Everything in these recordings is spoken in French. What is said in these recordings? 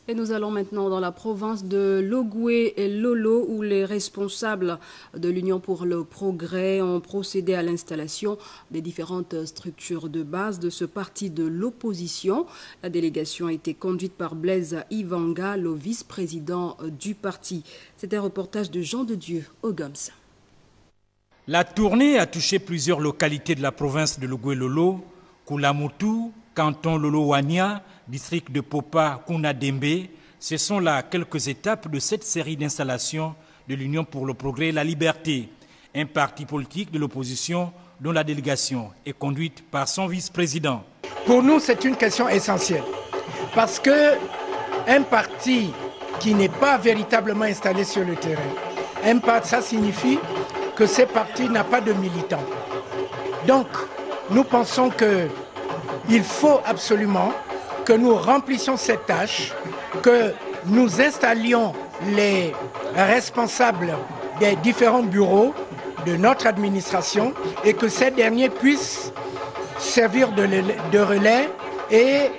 Et nous allons maintenant dans la province de Logoué et Lolo où les responsables de l'Union pour le Progrès ont procédé à l'installation des différentes structures de base de ce parti de l'opposition. La délégation a été conduite par Blaise Ivanga, le vice-président du parti. C'était un reportage de Jean de Dieu au Goms. La tournée a touché plusieurs localités de la province de Logoué-Lolo, Koulamoutou, canton Lolo-Wania, district de Popa, Kouna-Dembe. Ce sont là quelques étapes de cette série d'installations de l'Union pour le Progrès et la Liberté, un parti politique de l'opposition dont la délégation est conduite par son vice-président. Pour nous, c'est une question essentielle parce qu'un parti qui n'est pas véritablement installé sur le terrain, ça signifie que ce parti n'a pas de militants. Donc, nous pensons qu'il faut absolument que nous remplissions cette tâche, que nous installions les responsables des différents bureaux de notre administration et que ces derniers puissent servir de relais et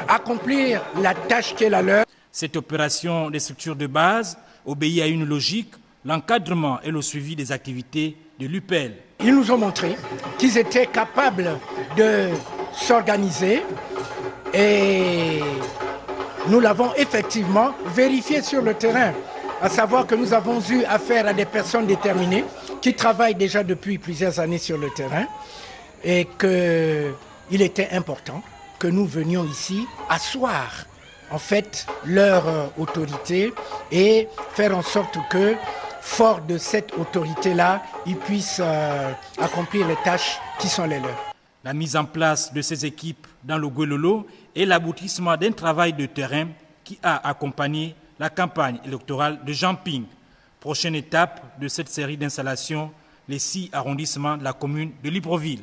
accomplir la tâche qui est la leur. Cette opération des structures de base obéit à une logique, l'encadrement et le suivi des activités de l'UPL. Ils nous ont montré qu'ils étaient capables de s'organiser et nous l'avons effectivement vérifié sur le terrain, à savoir que nous avons eu affaire à des personnes déterminées qui travaillent déjà depuis plusieurs années sur le terrain et qu'il était important que nous venions ici asseoir en fait leur autorité et faire en sorte que, fort de cette autorité-là, ils puissent accomplir les tâches qui sont les leurs. La mise en place de ces équipes dans le Logoué-Lolo est l'aboutissement d'un travail de terrain qui a accompagné la campagne électorale de Jean Ping. Prochaine étape de cette série d'installations, les 6 arrondissements de la commune de Libreville.